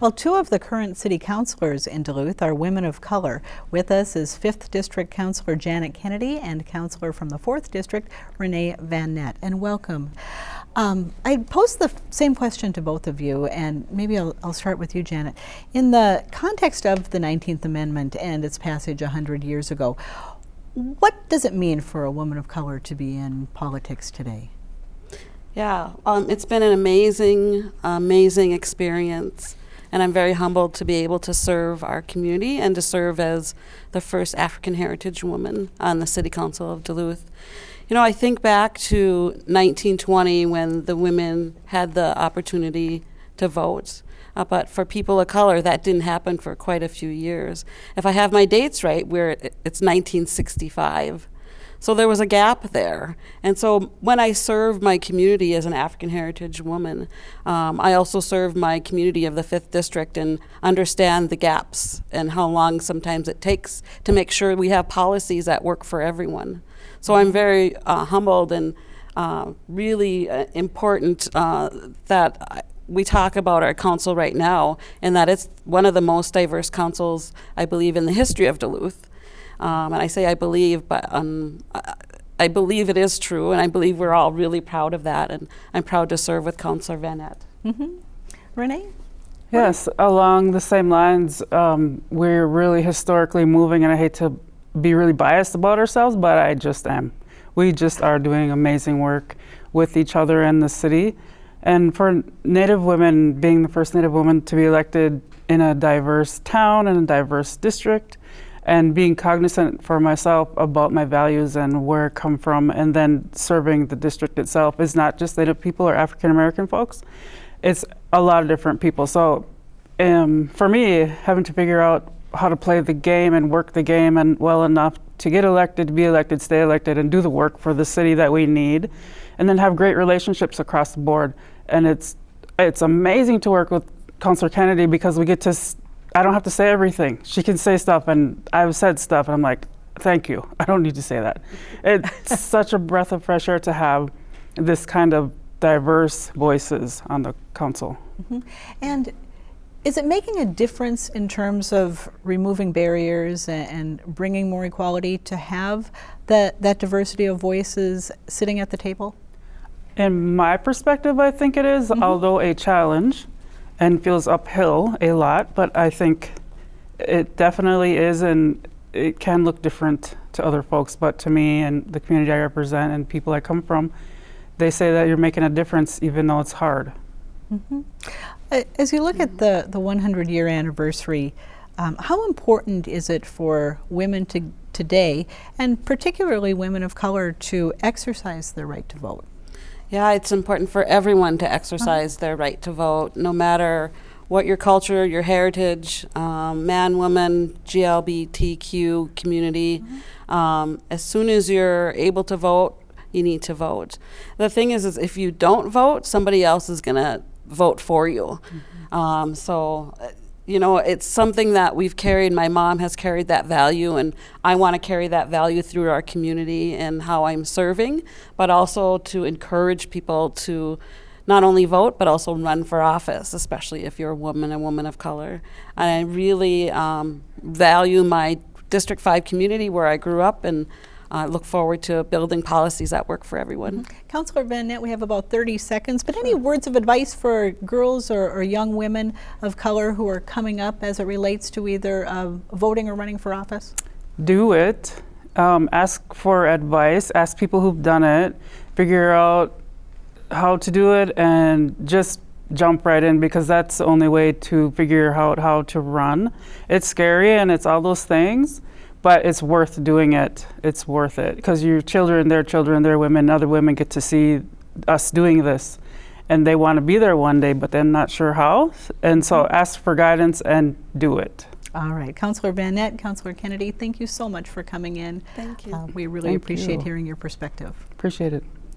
Well, two of the current city councilors in Duluth are women of color. With us is 5th District Councilor Janet Kennedy and Councilor from the 4th District, Renee Van Nett. And welcome. I posed the same question to both of you, and maybe I'll start with you, Janet. In the context of the 19th Amendment and its passage 100 years ago, what does it mean for a woman of color to be in politics today? Yeah, it's been an amazing experience, and I'm very humbled to be able to serve our community and to serve as the first African heritage woman on the City Council of Duluth. You know, I think back to 1920 when the women had the opportunity to vote. But for people of color, that didn't happen for quite a few years. If I have my dates right, it's 1965. So there was a gap there. And so when I serve my community as an African heritage woman, I also serve my community of the 5th District and understand the gaps and how long sometimes it takes to make sure we have policies that work for everyone. So I'm very humbled and really important that we talk about our council right now, and that it's one of the most diverse councils, I believe, in the history of Duluth. And I say I believe, but I believe it is true, and I believe we're all really proud of that, and I'm proud to serve with Councilor Van Nett. Renee? Yes, along the same lines, we're really historically moving, and I hate to be really biased about ourselves, but I just am. We just are doing amazing work with each other and the city. And for Native women, being the first Native woman to be elected in a diverse town and a diverse district, and being cognizant for myself about my values and where I come from, and then serving the district itself is not just Native people or African American folks, it's a lot of different people. So for me, having to figure out how to play the game and work the game and well enough to get elected, to be elected, stay elected, and do the work for the city that we need, and then have great relationships across the board. And it's amazing to work with Councilor Kennedy because we get to, I don't have to say everything. She can say stuff, and I've said stuff, and I'm like, thank you. I don't need to say that. It's such a breath of fresh air to have this kind of diverse voices on the council. And is it making a difference in terms of removing barriers and bringing more equality to have that diversity of voices sitting at the table? In my perspective, I think it is, although a challenge and feels uphill a lot, but I think it definitely is, and it can look different to other folks, but to me and the community I represent and people I come from, they say that you're making a difference even though it's hard. As you look at the 100-year anniversary, how important is it for women today, and particularly women of color, to exercise their right to vote? Yeah, it's important for everyone to exercise their right to vote, no matter what your culture, your heritage, man, woman, GLBTQ community. As soon as you're able to vote, you need to vote. The thing is if you don't vote, somebody else is going to vote for you. So, you know, it's something that we've carried. My mom has carried that value, and I want to carry that value through our community and how I'm serving, but also to encourage people to not only vote, but also run for office, especially if you're a woman of color. And I really value my District 5 community where I grew up, and look forward to building policies that work for everyone. Councilor Van Nett, we have about 30 seconds, but any words of advice for girls or young women of color who are coming up as it relates to either voting or running for office? Do it. Ask for advice. Ask people who've done it. Figure out how to do it, and just jump right in, because that's the only way to figure out how to run. It's scary and it's all those things, but it's worth doing it. It's worth it, because your children, their women, other women get to see us doing this, and they want to be there one day, but they're not sure how. And so ask for guidance and do it. All right, Councilor Van Nett, Councilor Kennedy, thank you so much for coming in. Thank you. We really appreciate hearing your perspective. Appreciate it.